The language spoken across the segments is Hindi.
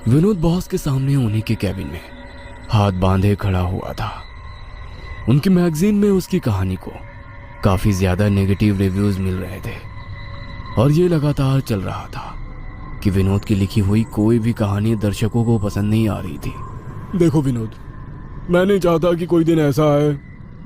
विनोद बॉस के सामने उन्हीं के कैबिन में हाथ बांधे खड़ा हुआ था। उनकी मैगजीन में उसकी कहानी को काफी ज्यादा नेगेटिव रिव्यूज मिल रहे थे और ये लगातार चल रहा था कि विनोद की लिखी हुई कोई भी कहानी दर्शकों को पसंद नहीं आ रही थी। देखो विनोद, मैं नहीं चाहता कि कोई दिन ऐसा आए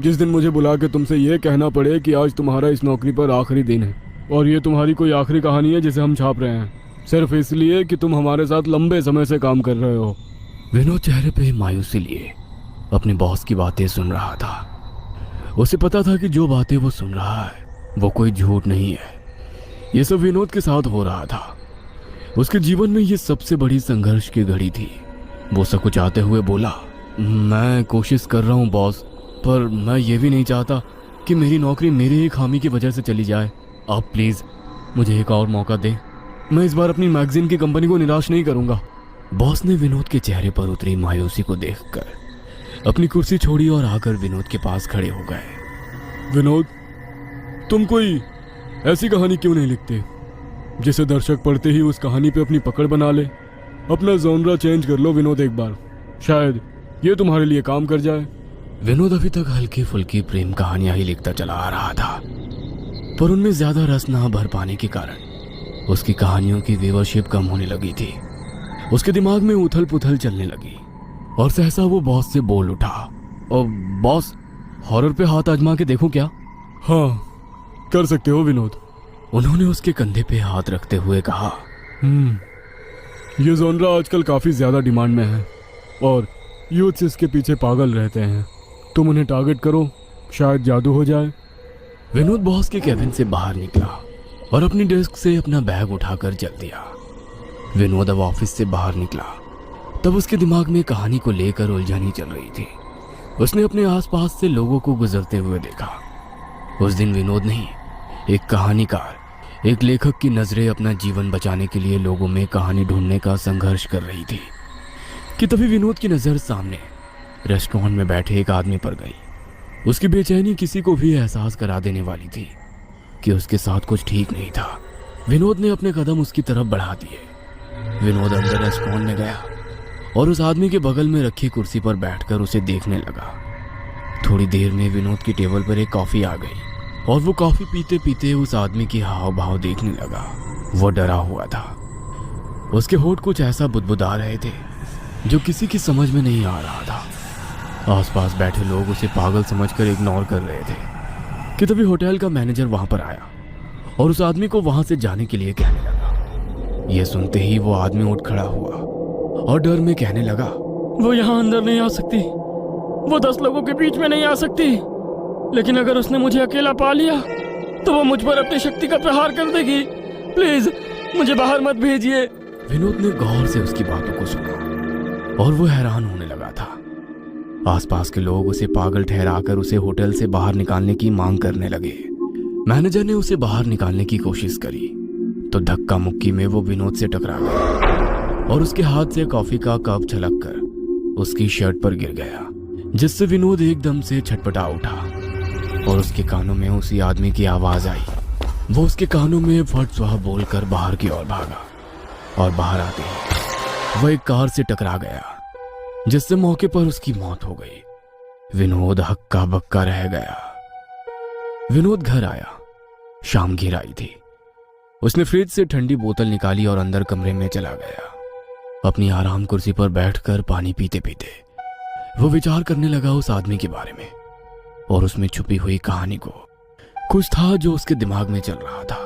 जिस दिन मुझे बुला के तुमसे ये कहना पड़े कि आज तुम्हारा इस नौकरी पर आखिरी दिन है और ये तुम्हारी कोई आखिरी कहानी है जिसे हम छाप रहे हैं सिर्फ इसलिए कि तुम हमारे साथ लंबे समय से काम कर रहे हो। विनोद चेहरे पे मायूसी लिए अपने बॉस की बातें सुन रहा था। उसे पता था कि जो बातें वो सुन रहा है वो कोई झूठ नहीं है। ये सब विनोद के साथ हो रहा था। उसके जीवन में ये सबसे बड़ी संघर्ष की घड़ी थी। वो सकुचाते हुए बोला, मैं कोशिश कर रहा हूँ बॉस, पर मैं ये भी नहीं चाहता कि मेरी नौकरी मेरी ही खामी की वजह से चली जाए। आप प्लीज मुझे एक और मौका दें। मैं इस बार अपनी मैगजीन की कंपनी को निराश नहीं करूंगा। बॉस ने विनोद के चेहरे पर उतरी मायूसी को देखकर अपनी कुर्सी छोड़ी और आकर विनोद के पास खड़े हो गए। विनोद, तुम कोई ऐसी कहानी क्यों नहीं लिखते जिसे दर्शक पढ़ते ही उस कहानी पे अपनी पकड़ बना ले? अपना जॉनरा चेंज कर लो विनोद एक बार, शायद ये तुम्हारे लिए काम कर जाए। विनोद अभी तक हल्की फुल्की प्रेम कहानियां ही लिखता चला आ रहा था, पर उनमें ज्यादा रस ना भर पाने के कारण उसकी कहानियों की व्यूअरशिप कम होने लगी थी। उसके दिमाग में उथल पुथल चलने लगी और सहसा वो बॉस से बोल उठा, और बॉस, हॉरर पे हाथ आजमा के देखूं क्या? हाँ, कर सकते हो विनोद। उन्होंने उसके कंधे पे हाथ रखते हुए कहा, ये जॉनरा आजकल काफी ज्यादा डिमांड में है और यूथ्स इसके पीछे पागल रहते हैं। तुम उन्हें टारगेट करो, शायद जादू हो जाए। विनोद बॉस के कैबिन से बाहर निकला और अपनी डेस्क से अपना बैग उठाकर चल दिया। विनोद अब ऑफिस से बाहर निकला तब उसके दिमाग में कहानी को लेकर उलझन ही चल रही थी। उसने अपने आसपास से लोगों को गुजरते हुए देखा। उस दिन विनोद नहीं, एक कहानीकार, एक लेखक की नजरें अपना जीवन बचाने के लिए लोगों में कहानी ढूंढने का संघर्ष कर रही थी कि तभी विनोद की नजर सामने रेस्टोरेंट में बैठे एक आदमी पर गई। उसकी बेचैनी किसी को भी एहसास करा देने वाली थी कि उसके साथ कुछ ठीक नहीं था। विनोद ने अपने कदम उसकी तरफ बढ़ा दिए। विनोद अंदर रेस्टोरेंट में गया और उस आदमी के बगल में रखी कुर्सी पर बैठकर उसे देखने लगा। थोड़ी देर में विनोद की टेबल पर एक कॉफी आ गई और वो कॉफी पीते पीते उस आदमी की हाव भाव देखने लगा। वो डरा हुआ था। उसके होठ कुछ ऐसा बुदबुदा रहे थे जो किसी की समझ में नहीं आ रहा था। आसपास बैठे लोग उसे पागल समझकर इग्नोर कर रहे थे कि तभी होटल का मैनेजर वहां पर आया और उस आदमी को वहां से जाने के लिए कहने लगा। यह सुनते ही वो आदमी उठ खड़ा हुआ और डर में कहने लगा, वो यहाँ अंदर नहीं आ सकती, वो 10 लोगों के बीच में नहीं आ सकती, लेकिन अगर उसने मुझे अकेला पा लिया तो वो मुझ पर अपनी शक्ति का प्रहार कर देगी। प्लीज मुझे बाहर मत भेजिए। विनोद ने गौर से उसकी बातों को सुना और वो हैरान होने लगा था। आसपास के लोग उसे पागल ठहराकर उसे होटल से बाहर निकालने की मांग करने लगे। मैनेजर ने उसे बाहर निकालने की कोशिश करी तो धक्का मुक्की में वो विनोद से टकरा गया और उसके हाथ से कॉफी का कप छलककर उसकी शर्ट पर गिर गया, जिससे विनोद एकदम से छटपटा उठा और उसके कानों में उसी आदमी की आवाज आई। वो उसके कानों में फट स्वाह बोलकर बाहर की ओर भागा और बाहर आते ही वह एक कार से टकरा गया, जिससे मौके पर उसकी मौत हो गई। विनोद हक्का बक्का रह गया। विनोद घर आया। शाम घिर आई थी। उसने फ्रिज से ठंडी बोतल निकाली और अंदर कमरे में चला गया। अपनी आराम कुर्सी पर बैठकर पानी पीते पीते वो विचार करने लगा उस आदमी के बारे में और उसमें छुपी हुई कहानी को। कुछ था जो उसके दिमाग में चल रहा था।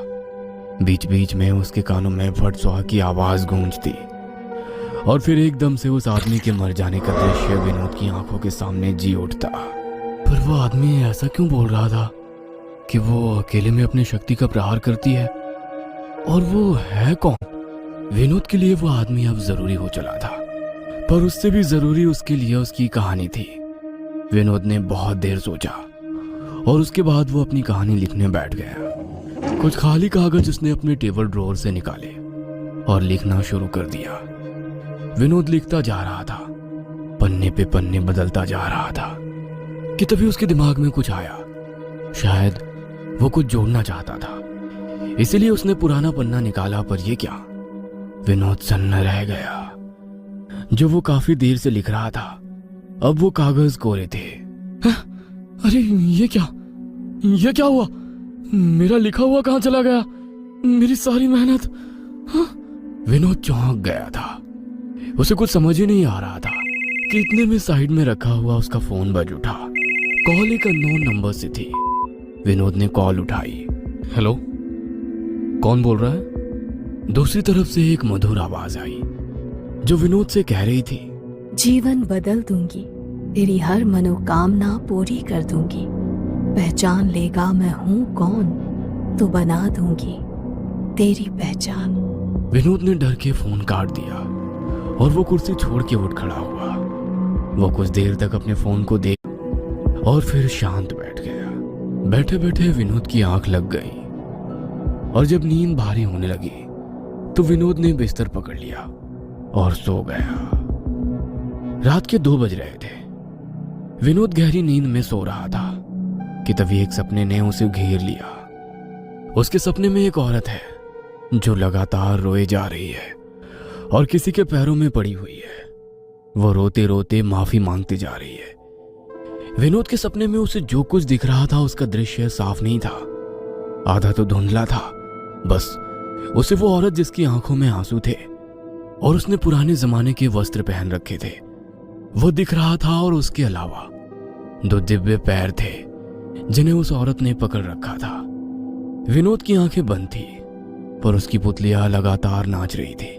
बीच बीच में उसके कानों में फट स्वाह की आवाज गूंजती और फिर एकदम से उस आदमी के मर जाने का दृश्य विनोद की आंखों के सामने जी उठता। पर वो आदमी ऐसा क्यों बोल रहा था कि वो अकेले में अपनी शक्ति का प्रहार करती है? और वो है कौन? विनोद के लिए वो आदमी अब जरूरी हो चला था, पर उससे भी जरूरी उसके लिए उसकी कहानी थी। विनोद ने बहुत देर सोचा और उसके बाद वो अपनी कहानी लिखने बैठ गया। कुछ खाली कागज उसने अपने टेबल ड्रॉअर से निकाले और लिखना शुरू कर दिया। विनोद लिखता जा रहा था, पन्ने पे पन्ने बदलता जा रहा था कि तभी उसके दिमाग में कुछ आया। शायद वो कुछ जोड़ना चाहता था, इसीलिए उसने पुराना पन्ना निकाला। पर ये क्या? विनोद सन्न रह गया। जो वो काफी देर से लिख रहा था अब वो कागज कोरे थे। अरे ये क्या हुआ? मेरा लिखा हुआ कहाँ चला गया? मेरी सारी मेहनत। विनोद चौंक गया था। उसे कुछ समझ ही नहीं आ रहा था कि इतने में साइड में रखा हुआ उसका फोन बज उठा। कॉल एक अननोन नंबर से थी। विनोद ने कॉल उठाई। हेलो, कौन बोल रहा है? दूसरी तरफ से एक मधुर आवाज आई जो विनोद से कह रही थी, जीवन बदल दूंगी, तेरी हर मनोकामना पूरी कर दूंगी, पहचान लेगा मैं हूं कौन, तो बना दूंगी तेरी पहचान। विनोद ने डर के फोन काट दिया और वो कुर्सी छोड़ के उठ खड़ा हुआ। वो कुछ देर तक अपने फोन को देख और फिर शांत बैठ गया। बैठे बैठे विनोद की आंख लग गई और जब नींद भारी होने लगी तो विनोद ने बिस्तर पकड़ लिया और सो गया। रात के 2 बज रहे थे। विनोद गहरी नींद में सो रहा था कि तभी एक सपने ने उसे घेर लिया। उसके सपने में एक औरत है जो लगातार रोए जा रही है और किसी के पैरों में पड़ी हुई है। वो रोते रोते माफी मांगती जा रही है। विनोद के सपने में उसे जो कुछ दिख रहा था उसका दृश्य साफ नहीं था, आधा तो धुंधला था। बस उसे वो औरत जिसकी आंखों में आंसू थे और उसने पुराने जमाने के वस्त्र पहन रखे थे वो दिख रहा था, और उसके अलावा 2 दिव्य पैर थे जिन्हें उस औरत ने पकड़ रखा था। विनोद की आंखें बंद थी पर उसकी पुतलियां लगातार नाच रही थी,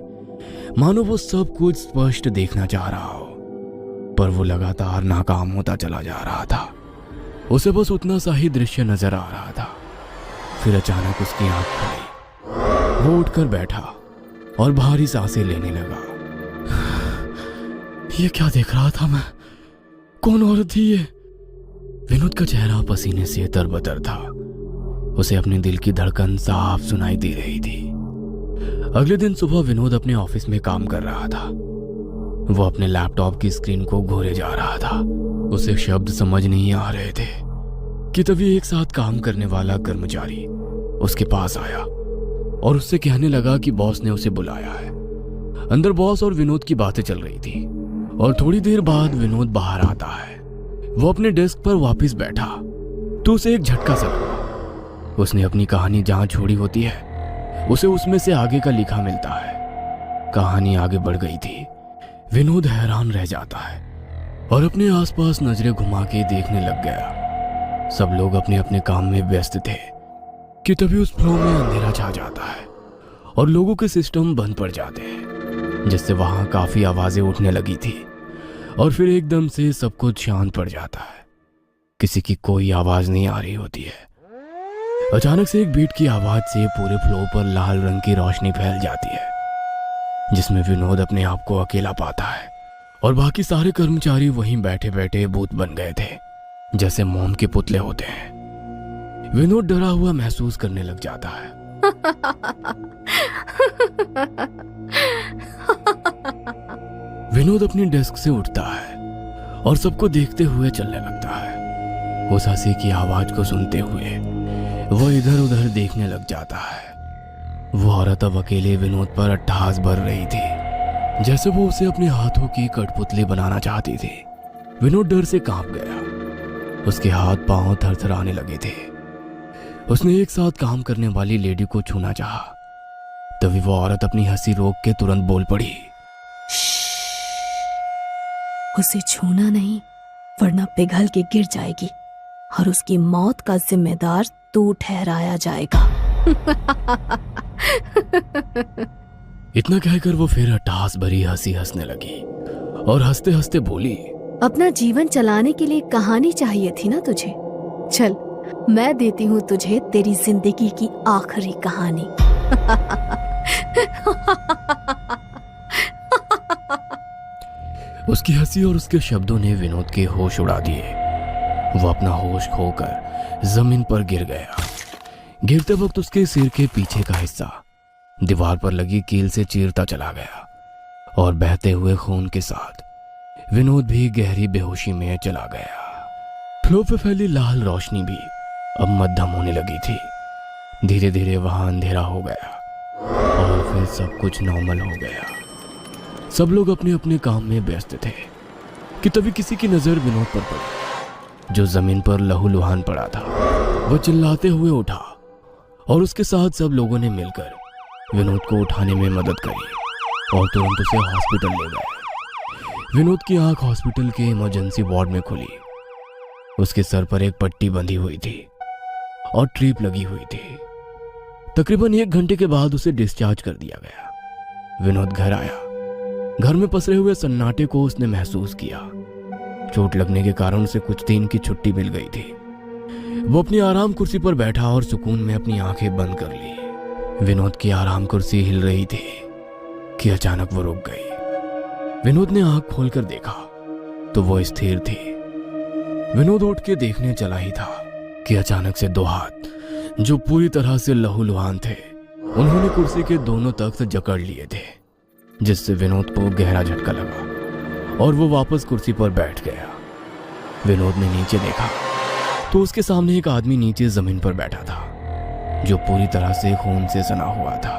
मानो वो सब कुछ स्पष्ट देखना चाह रहा हो, पर वो लगातार नाकाम होता चला जा रहा था। उसे बस उतना सा ही दृश्य नजर आ रहा था। फिर अचानक उसकी आंख खुली। वो उठकर बैठा और भारी सांसें लेने लगा। ये क्या देख रहा था मैं? कौन औरत थी ये? विनोद का चेहरा पसीने से तरबतर था। उसे अपने दिल की धड़कन साफ सुनाई दे रही थी। अगले दिन सुबह विनोद अपने ऑफिस में काम कर रहा था। वो अपने लैपटॉप की स्क्रीन को घोरे जा रहा था। उसे शब्द समझ नहीं आ रहे थे कि तभी एक साथ काम करने वाला कर्मचारी उसके पास आया और उससे कहने लगा कि बॉस ने उसे बुलाया है। अंदर बॉस और विनोद की बातें चल रही थी और थोड़ी देर बाद विनोद बाहर आता है। वो अपने डेस्क पर वापस बैठा तो उसे एक झटका सा लगा। उसने अपनी कहानी जहां छोड़ी होती है उसे उसमें से आगे का लिखा मिलता है। कहानी आगे बढ़ गई थी। विनोद हैरान रह जाता है और अपने आसपास नजरें घुमा के देखने लग गया। सब लोग अपने अपने काम में व्यस्त थे कि तभी उस फ्लो में अंधेरा छा जाता है और लोगों के सिस्टम बंद पड़ जाते हैं, जिससे वहां काफी आवाजें उठने लगी थी और फिर एकदम से सब कुछ शांत पड़ जाता है। किसी की कोई आवाज नहीं आ रही होती है। अचानक से एक बीट की आवाज से पूरे फ्लो पर लाल रंग की रोशनी फैल जाती है, जिसमें विनोद अपने आप को अकेला पाता है और बाकी सारे कर्मचारी वहीं बैठे बैठे भूत बन गए थे, जैसे मोम के पुतले होते हैं। विनोद डरा हुआ महसूस करने लग जाता है। विनोद अपनी डेस्क से उठता है और सबको देखते हुए चलने लगता है। उस हंसी की आवाज को सुनते हुए वो इधर उधर देखने लग जाता है। वो औरत अब अकेले विनोद पर अट्टहास भर रही थी, जैसे वो उसे अपने हाथों की कठपुतली बनाना चाहती थी। विनोद डर से कांप गया। उसके हाथ पांव थरथराने लगे थे। उसने एक साथ काम करने वाली लेडी को छूना चाहा, तभी वो औरत अपनी हंसी रोक के तुरंत बोल पड़ी, उसे छूना नहीं वरना पिघल के गिर जाएगी और उसकी मौत का जिम्मेदार तू ठहराया जाएगा। इतना कहकर वो फिर अट्टहास भरी हंसी हंसने लगी और हंसते हंसते बोली, अपना जीवन चलाने के लिए कहानी चाहिए थी ना तुझे। चल मैं देती हूँ तुझे तेरी जिंदगी की आखिरी कहानी। उसकी हंसी और उसके शब्दों ने विनोद के होश उड़ा दिए। वो अपना होश खोकर जमीन पर गिर गया। गिरते वक्त उसके सिर के पीछे का हिस्सा दीवार पर लगी कील से चीरता चला गया और बहते हुए खून के साथ विनोद भी गहरी बेहोशी में चला गया। फ्लो पे फैली लाल रोशनी भी अब मध्यम होने लगी थी। धीरे धीरे वहां अंधेरा हो गया और फिर सब कुछ नॉर्मल हो गया। सब लोग अपने अपने काम में व्यस्त थे कि तभी किसी की नजर विनोद पर पड़ी, जो जमीन पर लहूलुहान पड़ा था। वह चिल्लाते हुए उठा और उसके साथ सब लोगों ने मिलकर विनोद को उठाने में मदद करी और तुरंत उसे हॉस्पिटल ले गए। विनोद की आंख हॉस्पिटल के इमरजेंसी वार्ड में खुली। उसके सर पर एक पट्टी बंधी हुई थी और ट्रीप लगी हुई थी। तकरीबन 1 घंटे के बाद उसे डिस्चार्ज कर दिया गया। विनोद घर आया। घर में पसरे हुए सन्नाटे को उसने महसूस किया। चोट लगने के कारण उसे कुछ दिन की छुट्टी मिल गई थी। वो अपनी आराम कुर्सी पर बैठा और सुकून में अपनी आंखें बंद कर ली। विनोद की आराम कुर्सी हिल रही थी कि अचानक वो रुक गई। विनोद ने आंख खोलकर देखा तो वो स्थिर थी। विनोद उठ के देखने चला ही था कि अचानक से 2 हाथ जो पूरी तरह से लहूलुहान थे, उन्होंने कुर्सी के दोनों तख्त जकड़ लिए थे, जिससे विनोद को गहरा झटका लगा और वो वापस कुर्सी पर बैठ गया। विनोद ने नीचे देखा तो उसके सामने एक आदमी नीचे जमीन पर बैठा था, जो पूरी तरह से खून से सना हुआ था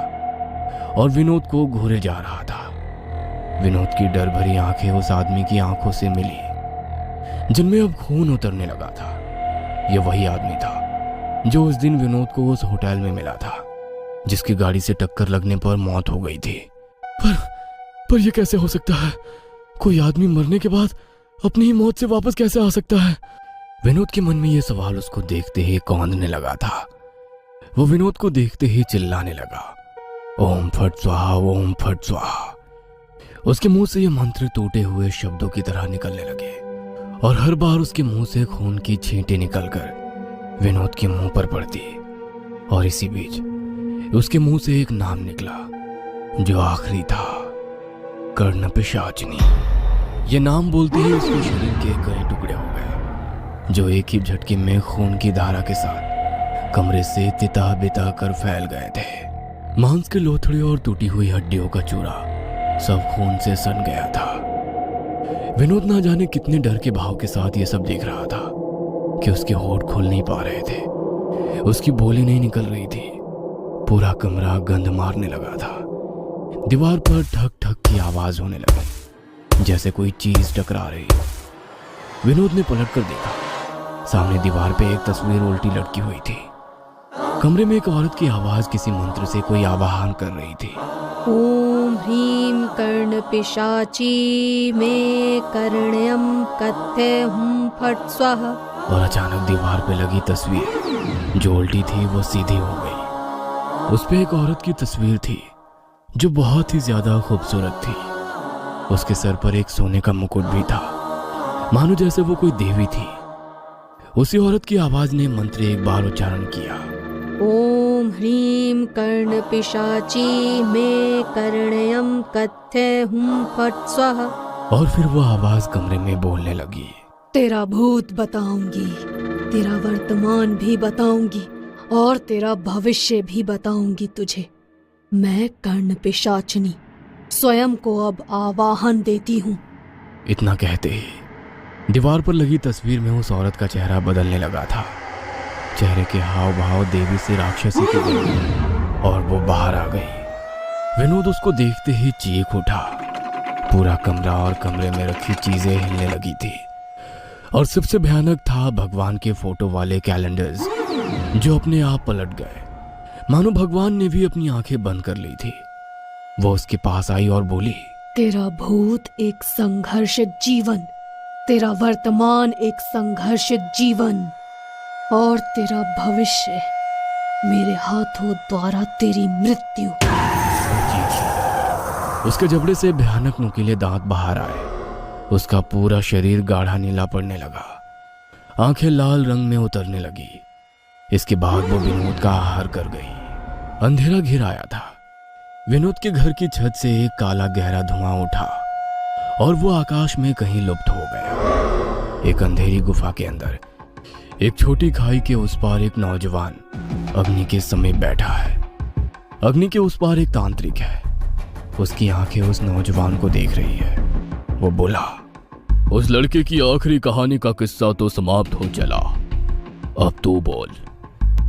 और विनोद को घूरे जा रहा था। विनोद की डर भरी आंखें उस आदमी की आंखों से मिली, जिनमें अब खून उतरने लगा था। यह वही आदमी था जो उस दिन विनोद को उस होटल में मिला था, जिसकी गाड़ी से टक्कर लगने पर मौत हो गई थी। पर यह कैसे हो सकता है? कोई आदमी मरने के बाद अपनी ही मौत से वापस कैसे आ सकता है? विनोद के मन में यह सवाल उसको देखते ही कौंधने लगा था। वो विनोद को देखते ही चिल्लाने लगा, ओम फट स्वाहा, ओम फट स्वाहा। उसके मुंह से यह मंत्र टूटे हुए शब्दों की तरह निकलने लगे और हर बार उसके मुंह से खून की छींटें निकलकर विनोद के मुंह पर पड़ती। और इसी बीच उसके मुंह से एक नाम निकला जो आखिरी था, कर्ण पिशाचिनी। ये नाम बोलते ही उसके शरीर के कई टुकड़े हो गए, जो एक ही झटके में खून की धारा के साथ कमरे से तिता बिता कर फैल गए थे। मांस के लोथड़े और टूटी हुई हड्डियों का चूरा सब खून से सन गया था। विनोद ना जाने कितने डर के भाव के साथ ये सब देख रहा था कि उसके होठ खुल नहीं पा रहे थे, उसकी बोली नहीं निकल रही थी। पूरा कमरा गंध मारने लगा था। दीवार पर ठक ठक की आवाज होने लगी, जैसे कोई चीज टकरा रही। विनोद ने पलट कर देखा, सामने दीवार पे एक तस्वीर उल्टी लटकी हुई थी। कमरे में एक औरत की आवाज किसी मंत्र से कोई आवाहन कर रही थी। ओम ह्रीं कर्ण पिशाची मे कर्ण्यम कथ्य हुम फट स्वाहा। और अचानक दीवार पे लगी तस्वीर जो उल्टी थी वो सीधी हो गई। उस पे एक औरत की तस्वीर थी जो बहुत ही ज्यादा खूबसूरत थी। उसके सर पर एक सोने का मुकुट भी था, मानो जैसे वो कोई देवी थी। उसी औरत की आवाज ने मंत्र एक बार उच्चारण किया, ओम ह्रीं कर्ण पिशाची मे कर्ण्यम कथ्य हुम फट स्वाहा। और फिर वो आवाज कमरे में बोलने लगी, तेरा भूत बताऊंगी, तेरा वर्तमान भी बताऊंगी और तेरा भविष्य भी बताऊंगी तुझे। मैं कर्ण पिशाचिनी स्वयं को अब आवाहन देती हूँ। इतना कहते ही दीवार पर लगी तस्वीर में उस औरत का चेहरा बदलने लगा था। चेहरे के हाव भाव देवी से राक्षसी के बने और वो बाहर आ गई। विनोद उसको देखते ही चीख उठा। पूरा कमरा और कमरे में रखी चीजें हिलने लगी थी और सबसे भयानक था भगवान के फोटो वाले कैलेंडर्स, जो अपने आप पलट गए, मानो भगवान ने भी अपनी आंखें बंद कर ली थी। वो उसके पास आई और बोली, तेरा भूत एक संघर्षित जीवन, तेरा वर्तमान एक संघर्षित जीवन और तेरा भविष्य मेरे हाथों द्वारा तेरी मृत्यु। उसके जबड़े से भयानक नुकीले दांत बाहर आए। उसका पूरा शरीर गाढ़ा नीला पड़ने लगा, आंखें लाल रंग में उतरने लगी। इसके बाद वो विनोद का आहार कर गई। अंधेरा घिर आया था। विनोद के घर की छत से एक काला गहरा धुआं उठा और वो आकाश में कहीं लुप्त हो गया। एक अंधेरी गुफा के अंदर एक छोटी खाई के उस पार एक नौजवान अग्नि के समीप बैठा है। अग्नि के उस पार एक तांत्रिक है। उसकी आंखें उस नौजवान को देख रही है। वो बोला, उस लड़के की आखिरी कहानी का किस्सा तो समाप्त हो चला। अब तू बोल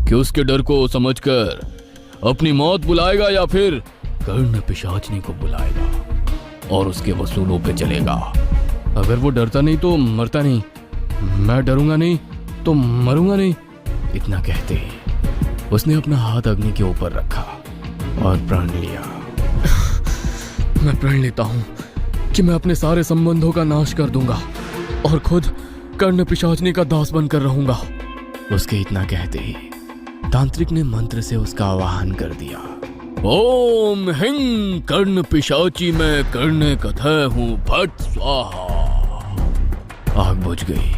कि उसके डर को समझकर अपनी मौत बुलाएगा या फिर कर्ण पिशाचिनी को बुलाएगा। और उसके वसूलों पे चलेगा। अगर वो डरता नहीं तो मरता नहीं, मैं डरूंगा नहीं तो मरूंगा नहीं। इतना कहते ही उसने अपना हाथ अग्नि के ऊपर रखा और प्रण लिया। मैं प्रण लेता हूं कि मैं अपने सारे संबंधों का नाश कर दूंगा और खुद कर्ण पिशाचनी का दास बनकर रहूंगा। उसके इतना कहते ही तांत्रिक ने मंत्र से उसका आवाहन कर दिया। ओम हिंग कर्ण पिशाची मैं कर्ण कथय हूं फट स्वाहा। आग बुझ गई